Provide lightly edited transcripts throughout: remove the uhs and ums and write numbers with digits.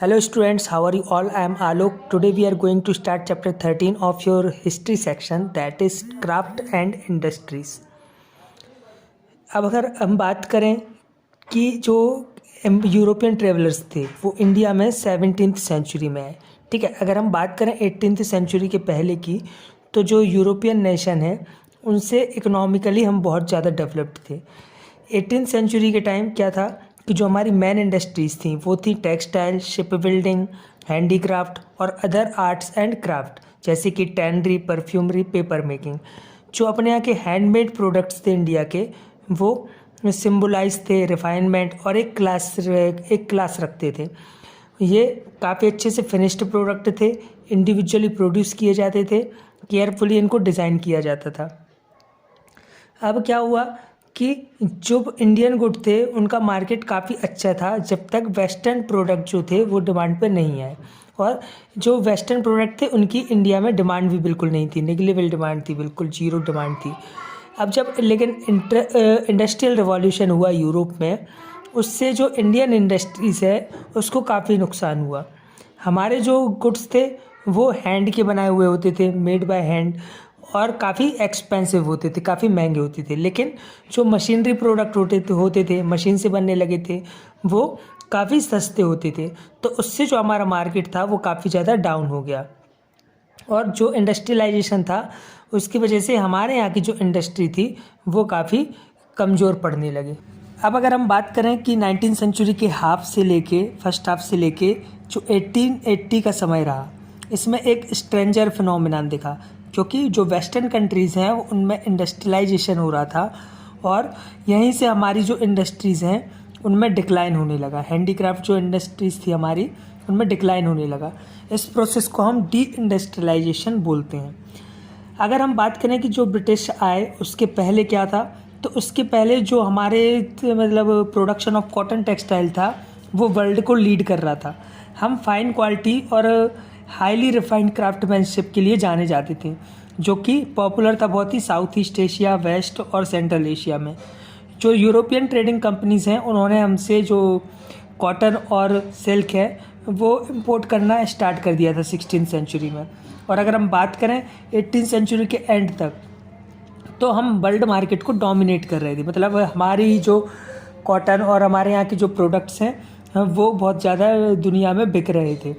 Hello students, how are you all? I am Alok. Today we are going to start chapter 13 of your history section, that is craft and industries. अब अगर हम बात करें कि जो European travellers थे वो इंडिया में 17th सेंचुरी में है, ठीक है। अगर हम बात करें 18th सेंचुरी के पहले की, तो जो यूरोपियन नेशन है उनसे इकोनॉमिकली हम बहुत ज़्यादा डेवलप्ड थे। 18th सेंचुरी के टाइम क्या था कि जो हमारी मेन इंडस्ट्रीज़ थी वो थी टेक्सटाइल, शिप बिल्डिंग, हैंडीक्राफ्ट और अदर आर्ट्स एंड क्राफ्ट, जैसे कि टैनरी, परफ्यूमरी, पेपर मेकिंग। जो अपने यहाँ के हैंडमेड प्रोडक्ट्स थे इंडिया के, वो सिम्बलाइज थे रिफाइनमेंट और एक क्लास रखते थे। ये काफ़ी अच्छे से फिनिश्ड प्रोडक्ट थे, इंडिविजुअली प्रोड्यूस किए जाते थे, केयरफुली इनको डिज़ाइन किया जाता था। अब क्या हुआ कि जो इंडियन गुड थे उनका मार्केट काफ़ी अच्छा था जब तक वेस्टर्न प्रोडक्ट जो थे वो डिमांड पे नहीं आए, और जो वेस्टर्न प्रोडक्ट थे उनकी इंडिया में डिमांड भी बिल्कुल नहीं थी, नेग्लिजिबल डिमांड थी, बिल्कुल जीरो डिमांड थी। अब जब लेकिन इंडस्ट्रियल रिवॉल्यूशन हुआ यूरोप में, उससे जो इंडियन इंडस्ट्रीज़ है उसको काफ़ी नुकसान हुआ। हमारे जो गुड्स थे वो हैंड के बनाए हुए होते थे, मेड बाय हैंड, और काफ़ी एक्सपेंसिव होते थे, काफ़ी महंगे होते थे। लेकिन जो मशीनरी प्रोडक्ट होते थे मशीन से बनने लगे थे, वो काफ़ी सस्ते होते थे। तो उससे जो हमारा मार्केट था वो काफ़ी ज़्यादा डाउन हो गया, और जो इंडस्ट्रियलाइजेशन था उसकी वजह से हमारे यहाँ की जो इंडस्ट्री थी वो काफ़ी कमज़ोर पड़ने लगी। अब अगर हम बात करें कि 19th सेंचुरी के फर्स्ट हाफ से लेके जो 1880 का समय रहा, इसमें एक स्ट्रेंजर फिनोमिनन दिखा, क्योंकि जो वेस्टर्न कंट्रीज़ हैं उनमें इंडस्ट्रियलाइजेशन हो रहा था, और यहीं से हमारी जो इंडस्ट्रीज़ हैं उनमें डिक्लाइन होने लगा। हैंडीक्राफ्ट जो इंडस्ट्रीज़ थी हमारी, उनमें डिक्लाइन होने लगा। इस प्रोसेस को हम डी इंडस्ट्रियलाइजेशन बोलते हैं। अगर हम बात करें कि जो ब्रिटिश आए उसके पहले क्या था, तो उसके पहले जो हमारे प्रोडक्शन ऑफ कॉटन टेक्सटाइल था वो वर्ल्ड को लीड कर रहा था। हम फाइन क्वालिटी और हाईली रिफाइंड क्राफ्टमैनशिप के लिए जाने जाते थे, जो कि पॉपुलर था बहुत ही साउथ ईस्ट एशिया, वेस्ट और सेंट्रल एशिया में। जो यूरोपियन ट्रेडिंग कंपनीज़ हैं उन्होंने हमसे जो कॉटन और सिल्क है वो इंपोर्ट करना स्टार्ट कर दिया था 16th सेंचुरी में। और अगर हम बात करें 18th सेंचुरी के एंड तक, तो हम वर्ल्ड मार्केट को डोमिनेट कर रहे थे। मतलब हमारी जो कॉटन और हमारे यहाँ के जो प्रोडक्ट्स हैं वो बहुत ज़्यादा दुनिया में बिक रहे थे,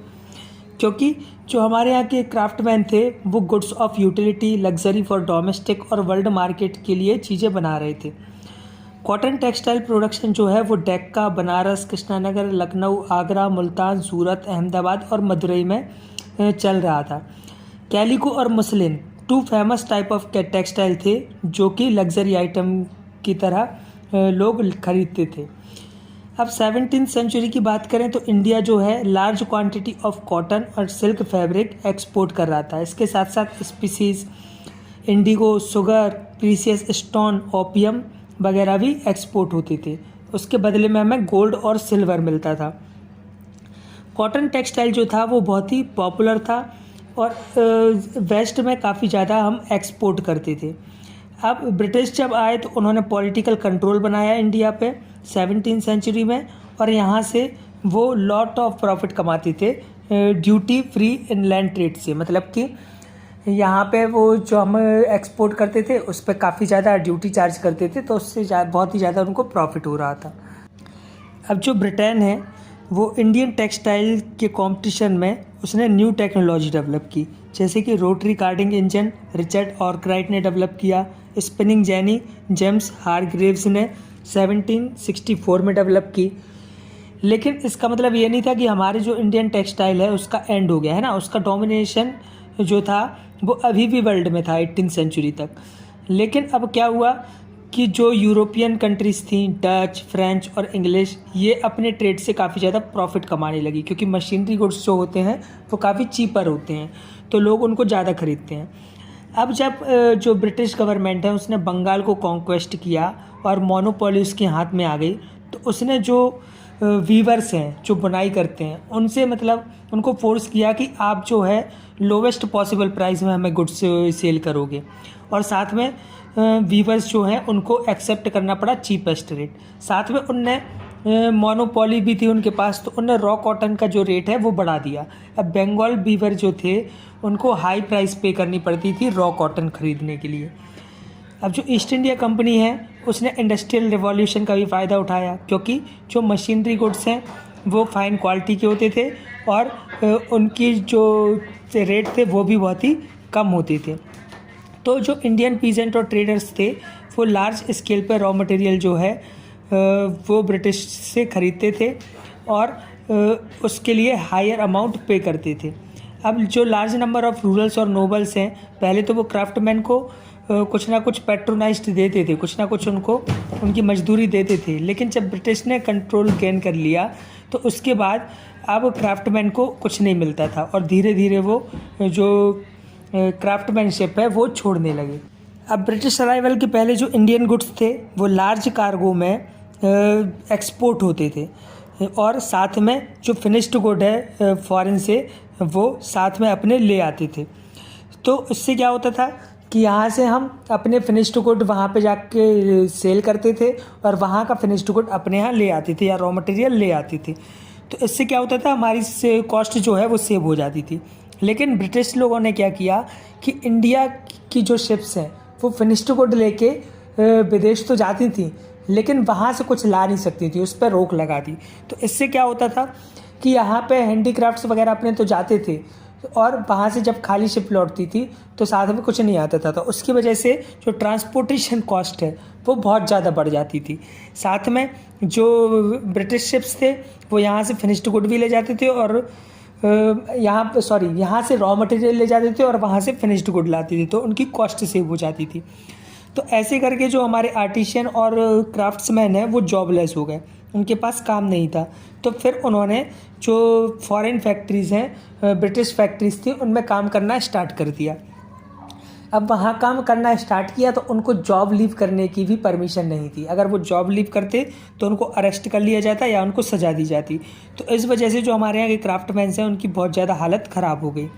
क्योंकि जो हमारे यहाँ के क्राफ्टमैन थे वो goods of utility, luxury for domestic और वर्ल्ड मार्केट के लिए चीज़ें बना रहे थे। कॉटन टेक्सटाइल प्रोडक्शन जो है वो डेक्का, बनारस, कृष्णानगर, लखनऊ, आगरा, मुल्तान, सूरत, अहमदाबाद और मदुरई में चल रहा था। कैलिको और muslin 2 famous type of textile थे जो कि लग्जरी आइटम की तरह लोग खरीदते थे। अब 17th सेंचुरी की बात करें तो इंडिया जो है लार्ज क्वांटिटी ऑफ कॉटन और सिल्क फैब्रिक एक्सपोर्ट कर रहा था। इसके साथ साथ species, Indigo, sugar, precious stone, opium वगैरह भी एक्सपोर्ट होते थे। उसके बदले में हमें गोल्ड और सिल्वर मिलता था। कॉटन टेक्सटाइल जो था वो बहुत ही पॉपुलर था, और वेस्ट में काफ़ी ज़्यादा हम एक्सपोर्ट करते थे। अब ब्रिटिश जब आए तो उन्होंने पॉलिटिकल कंट्रोल बनाया इंडिया पे 17th सेंचुरी में, और यहाँ से वो लॉट ऑफ प्रॉफिट कमाते थे ड्यूटी फ्री इनलैंड ट्रेड से। मतलब कि यहाँ पे वो जो हम एक्सपोर्ट करते थे उस पर काफ़ी ज़्यादा ड्यूटी चार्ज करते थे, तो उससे बहुत ही ज़्यादा उनको प्रॉफिट हो रहा था। अब जो ब्रिटेन है वो इंडियन टेक्सटाइल के कंपटीशन में उसने न्यू टेक्नोलॉजी डेवलप की, जैसे कि rotary carding engine Richard Arkwright ने डेवलप किया। स्पिनिंग जेनी जेम्स हारग्रीव्स ने 1764 में डेवलप की। लेकिन इसका मतलब ये नहीं था कि हमारे जो इंडियन टेक्सटाइल है उसका एंड हो गया है ना। उसका डोमिनेशन जो था वो अभी भी वर्ल्ड में था 18th सेंचुरी तक। लेकिन अब क्या हुआ कि जो यूरोपियन कंट्रीज़ थी, डच, फ्रेंच और इंग्लिश, ये अपने ट्रेड से काफ़ी ज़्यादा प्रॉफिट कमाने लगी, क्योंकि मशीनरी गुड्स जो होते हैं वो काफ़ी चीपर होते हैं, तो लोग उनको ज़्यादा खरीदते हैं। अब जब जो ब्रिटिश गवर्नमेंट है उसने बंगाल को कॉन्क्वेस्ट किया और मोनोपोली उसके हाथ में आ गई, तो उसने जो वीवर्स हैं जो बुनाई करते हैं उनसे उनको फोर्स किया कि आप जो है लोवेस्ट पॉसिबल प्राइस में हमें गुड्स सेल करोगे, और साथ में वीवर्स जो हैं उनको एक्सेप्ट करना पड़ा चीपेस्ट रेट। साथ में उनने मोनोपोली भी थी उनके पास, तो उन्होंने रॉ कॉटन का जो रेट है वो बढ़ा दिया। अब बंगाल वीवर जो थे उनको हाई प्राइस पे करनी पड़ती थी रॉ कॉटन ख़रीदने के लिए। अब जो ईस्ट इंडिया कंपनी है उसने इंडस्ट्रियल रिवॉल्यूशन का भी फ़ायदा उठाया, क्योंकि जो मशीनरी गुड्स हैं वो फाइन क्वालिटी के होते थे और उनकी जो रेट थे वो भी बहुत ही कम होते थे। तो जो इंडियन पीजेंट और ट्रेडर्स थे वो लार्ज स्केल पर रॉ मटेरियल जो है वो ब्रिटिश से ख़रीदते थे और उसके लिए हायर अमाउंट पे करते थे। अब जो लार्ज नंबर ऑफ़ रूरल्स और नोबल्स हैं, पहले तो वो क्राफ्टमैन को कुछ ना कुछ पैट्रोनाइज्ड देते थे, कुछ ना कुछ उनको उनकी मजदूरी देते थे, लेकिन जब ब्रिटिश ने कंट्रोल गेन कर लिया तो उसके बाद अब क्राफ्टमैन को कुछ नहीं मिलता था और धीरे धीरे वो जो क्राफ्टमैनशिप है वो छोड़ने लगे। अब ब्रिटिश अराइवल के पहले जो इंडियन गुड्स थे वो लार्ज कार्गो में एक्सपोर्ट होते थे और साथ में जो फिनिश्ड गुड है फॉरेन से वो साथ में अपने ले आते थे। तो इससे क्या होता था कि यहाँ से हम अपने फिनिश्ड गुड वहाँ पे जाके सेल करते थे और वहाँ का फिनिश्ड गुड अपने यहाँ ले आते थे या रॉ मटेरियल ले आते थे। तो इससे क्या होता था, हमारी से कॉस्ट जो है वो सेव हो जाती थी। लेकिन ब्रिटिश लोगों ने क्या किया कि इंडिया की जो शिप्स हैं वो फिनिश्ड गुड लेके विदेश तो जाती थी लेकिन वहाँ से कुछ ला नहीं सकती थी, उस पर रोक लगा दी। तो इससे क्या होता था कि यहाँ पे हैंडीक्राफ्ट्स वगैरह अपने तो जाते थे और वहाँ से जब खाली शिप लौटती थी तो साथ में कुछ नहीं आता था। तो उसकी वजह से जो ट्रांसपोर्टेशन कॉस्ट है वो बहुत ज़्यादा बढ़ जाती थी। साथ में जो ब्रिटिश शिप्स थे वो यहाँ से फिनिश्ड गुड भी ले जाते थे और यहाँ से रॉ मटेरियल ले जाते थे और वहाँ से फिनिश्ड गुड लाती थी, तो उनकी कॉस्ट सेव हो जाती थी। तो ऐसे करके जो हमारे आर्टिशियन और क्राफ्ट्समैन हैं वो जॉबलेस हो गए, उनके पास काम नहीं था। तो फिर उन्होंने जो फॉरेन फैक्ट्रीज़ हैं, ब्रिटिश फैक्ट्रीज़ थी, उनमें काम करना स्टार्ट कर दिया। अब वहाँ काम करना स्टार्ट किया तो उनको जॉब लीव करने की भी परमिशन नहीं थी। अगर वो जॉब लीव करते तो उनको अरेस्ट कर लिया जाता या उनको सज़ा दी जाती। तो इस वजह से जो हमारे यहाँ के क्राफ्टमैन्स हैं उनकी बहुत ज़्यादा हालत ख़राब हो गई।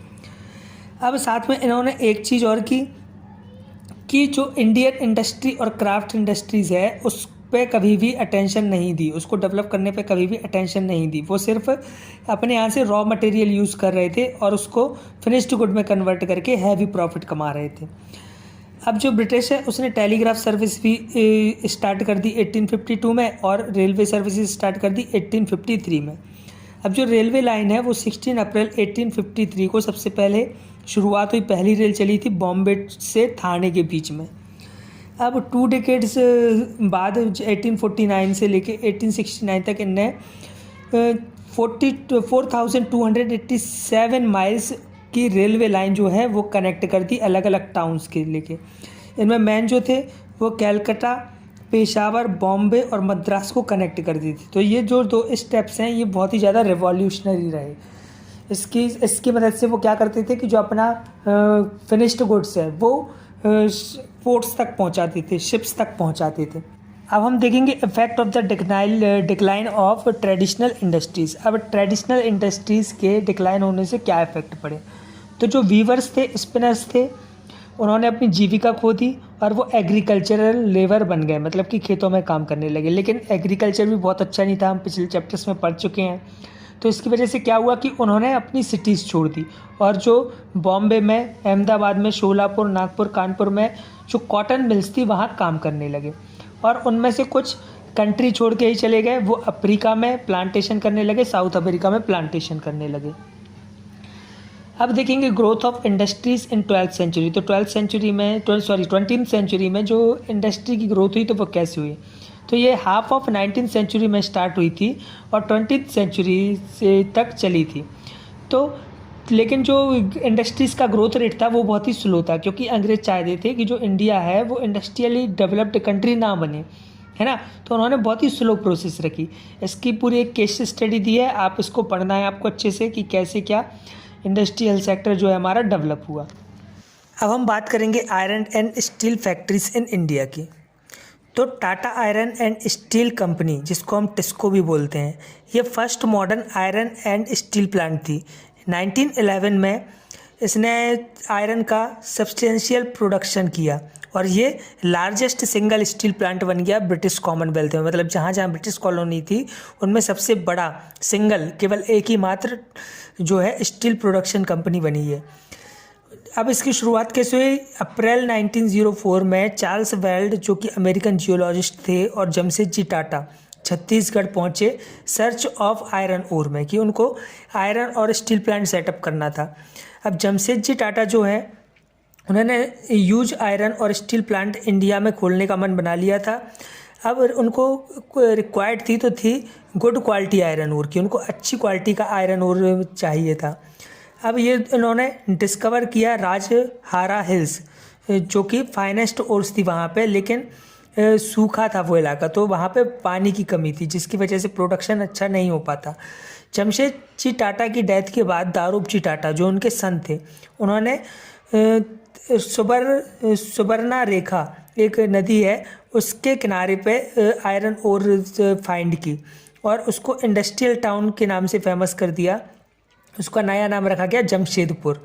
अब साथ में इन्होंने एक चीज़ और की कि जो इंडियन इंडस्ट्री और क्राफ्ट इंडस्ट्रीज़ है उस पे कभी भी अटेंशन नहीं दी, उसको डेवलप करने पे कभी भी अटेंशन नहीं दी। वो सिर्फ अपने यहाँ से रॉ मटेरियल यूज़ कर रहे थे और उसको फिनिश्ड गुड में कन्वर्ट करके हैवी प्रॉफिट कमा रहे थे। अब जो ब्रिटिश है उसने टेलीग्राफ सर्विस भी स्टार्ट कर दी 1852 में और रेलवे सर्विसेज स्टार्ट कर दी 1853 में। अब जो रेलवे लाइन है वो 16 अप्रैल 1853 को सबसे पहले शुरुआत हुई। पहली रेल चली थी बॉम्बे से थाने के बीच में। अब 2 डेकेड्स बाद 1849 से लेके 1869 तक इनने 4287 माइल्स की रेलवे लाइन जो है वो कनेक्ट कर दी अलग अलग टाउन्स के लेके। इनमें मेन जो थे वो कैलकाटा, पेशावर, बॉम्बे और मद्रास को कनेक्ट कर दी थी। तो ये जो 2 स्टेप्स हैं ये बहुत ही ज़्यादा रिवॉल्यूशनरी रहे। इसकी मदद से वो क्या करते थे कि जो अपना फिनिश्ड गुड्स है वो पोर्ट्स तक पहुंचाते थे, शिप्स तक पहुंचाते थे। अब हम देखेंगे effect of the decline of traditional industries. अब ट्रेडिशनल इंडस्ट्रीज़ के डिक्लाइन होने से क्या इफेक्ट पड़े। तो जो वीवर्स थे, स्पिनर्स थे, उन्होंने अपनी जीविका खो दी और वो एग्रीकल्चरल लेबर बन गए, मतलब कि खेतों में काम करने लगे। लेकिन एग्रीकल्चर भी बहुत अच्छा नहीं था, हम पिछले चैप्टर्स में पढ़ चुके हैं। तो इसकी वजह से क्या हुआ कि उन्होंने अपनी सिटीज़ छोड़ दी और जो बॉम्बे में, अहमदाबाद में, शोलापुर, नागपुर, कानपुर में जो कॉटन मिल्स थी वहाँ काम करने लगे। और उनमें से कुछ कंट्री छोड़ के ही चले गए, वो अफ्रीका में प्लांटेशन करने लगे, साउथ अमेरिका में प्लांटेशन करने लगे। अब देखेंगे growth of industries in 12th century. तो 20th सेंचुरी में जो इंडस्ट्री की ग्रोथ हुई तो वो कैसे हुई। तो ये हाफ ऑफ 19th सेंचुरी में स्टार्ट हुई थी और 20th सेंचुरी से तक चली थी। तो लेकिन जो इंडस्ट्रीज़ का ग्रोथ रेट था वो बहुत ही स्लो था, क्योंकि अंग्रेज चाहते थे कि जो इंडिया है वो इंडस्ट्रियली डेवलप्ड कंट्री ना बने, है ना। तो उन्होंने बहुत ही स्लो प्रोसेस रखी। इसकी पूरी एक केस स्टडी दी है, आप इसको पढ़ना है आपको अच्छे से कि कैसे क्या इंडस्ट्रियल सेक्टर जो है हमारा डेवलप हुआ। अब हम बात करेंगे iron and steel factories in India की। तो Tata iron and steel company, जिसको हम टिस्को भी बोलते हैं, ये first modern iron and steel plant थी। 1911 में इसने आयरन का सब्सटेंशियल प्रोडक्शन किया और ये लार्जेस्ट सिंगल स्टील प्लांट बन गया ब्रिटिश कॉमनवेल्थ में। मतलब जहाँ जहाँ ब्रिटिश कॉलोनी थी उनमें सबसे बड़ा सिंगल केवल एक ही मात्र जो है स्टील प्रोडक्शन कंपनी बनी है। अब इसकी शुरुआत कैसे हुई? अप्रैल 1904 में चार्ल्स वेल्ड जो कि अमेरिकन जियोलॉजिस्ट थे और जमशेदजी टाटा छत्तीसगढ़ पहुँचे सर्च ऑफ आयरन ओर में कि उनको आयरन और स्टील प्लांट सेटअप करना था। अब जमशेदजी टाटा जो है उन्होंने यूज आयरन और स्टील प्लांट इंडिया में खोलने का मन बना लिया था। अब उनको रिक्वायर्ड थी तो थी गुड क्वालिटी आयरन ओर की, उनको अच्छी क्वालिटी का आयरन ओर चाहिए था। अब ये इन्होंने डिस्कवर किया राजहारा हिल्स जो कि फाइनेस्ट ओर्स थी वहाँ पे, लेकिन सूखा था वो इलाका, तो वहाँ पे पानी की कमी थी जिसकी वजह से प्रोडक्शन अच्छा नहीं हो पाता। जमशेदजी टाटा की डेथ के बाद दारूबजी टाटा जो उनके सन थे उन्होंने सुबर्णा रेखा एक नदी है उसके किनारे पे आयरन ओर फाइंड की और उसको इंडस्ट्रियल टाउन के नाम से फेमस कर दिया। उसका नया नाम रखा गया जमशेदपुर।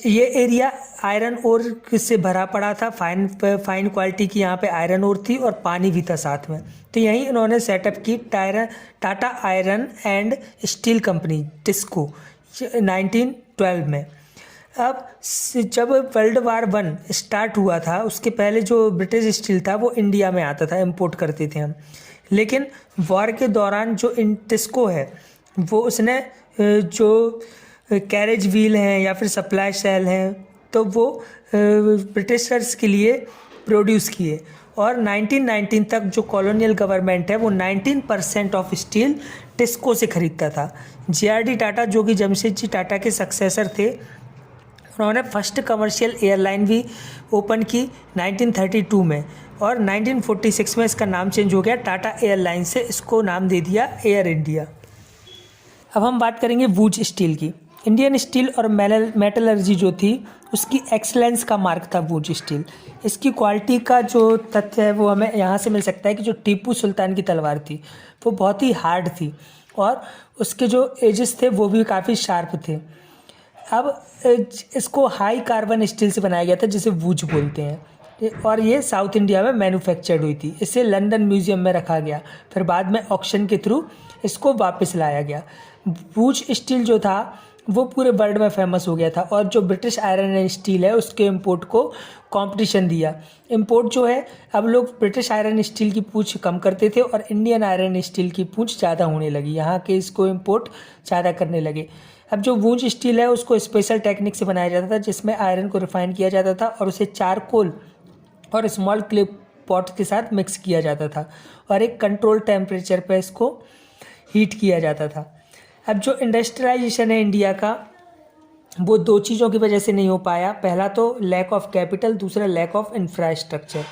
ये एरिया आयरन ओर से भरा पड़ा था, फाइन क्वालिटी की यहाँ पे आयरन ओर थी और पानी भी था साथ में। तो यहीं इन्होंने सेटअप की Tata iron and steel company TISCO 1912 में। अब जब वर्ल्ड वार 1 स्टार्ट हुआ था उसके पहले जो ब्रिटिश स्टील था वो इंडिया में आता था, इंपोर्ट करते थे हम। लेकिन वॉर के दौरान जो टिस्को है वो उसने जो कैरेज व्हील हैं या फिर सप्लाई सेल हैं तो वो ब्रिटिशर्स के लिए प्रोड्यूस किए और 1919 तक जो कॉलोनियल गवर्नमेंट है वो 19% ऑफ स्टील टिस्को से खरीदता था। JRD टाटा जो कि जमशेदजी टाटा के सक्सेसर थे उन्होंने फर्स्ट कमर्शियल एयरलाइन भी ओपन की 1932 में और 1946 में इसका नाम चेंज हो गया टाटा एयरलाइन से, इसको नाम दे दिया एयर इंडिया। अब हम बात करेंगे वूज स्टील की। इंडियन स्टील और मेटलर्जी जो थी उसकी एक्सीलेंस का मार्क था वूज स्टील। इसकी क्वालिटी का जो तथ्य है वो हमें यहाँ से मिल सकता है कि जो टीपू सुल्तान की तलवार थी वो बहुत ही हार्ड थी और उसके जो एजेस थे वो भी काफ़ी शार्प थे। अब इसको हाई कार्बन स्टील से बनाया गया था जिसे वूज बोलते हैं और ये साउथ इंडिया में मैन्युफैक्चर्ड हुई थी। इसे लंदन म्यूज़ियम में रखा गया, फिर बाद में ऑक्शन के थ्रू इसको वापस लाया गया। वूज स्टील जो था वो पूरे वर्ल्ड में फेमस हो गया था और जो ब्रिटिश आयरन एंड स्टील है उसके इंपोर्ट को कंपटीशन दिया। इंपोर्ट जो है अब लोग ब्रिटिश आयरन स्टील की पूछ कम करते थे और इंडियन आयरन स्टील की पूछ ज़्यादा होने लगी, यहाँ के इसको इंपोर्ट ज़्यादा करने लगे। अब जो वूज स्टील है उसको स्पेशल टेक्निक से बनाया जाता था जिसमें आयरन को रिफाइन किया जाता था और उसे चारकोल और स्मॉल क्ले पॉट के साथ मिक्स किया जाता था और एक कंट्रोल टेम्परेचर पर इसको हीट किया जाता था। अब जो इंडस्ट्रियलाइजेशन है इंडिया का वो दो चीज़ों की वजह से नहीं हो पाया। पहला तो लैक ऑफ कैपिटल, दूसरा lack of infrastructure.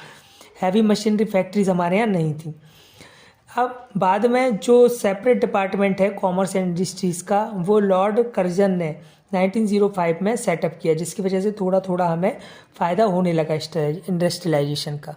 Heavy machinery factories हमारे यहाँ नहीं थी। अब बाद में जो सेपरेट डिपार्टमेंट है कॉमर्स एंड इंडस्ट्रीज़ का वो लॉर्ड कर्जन ने 1905 में सेटअप किया जिसकी वजह से थोड़ा थोड़ा हमें फ़ायदा होने लगा इंडस्ट्रियलाइजेशन का।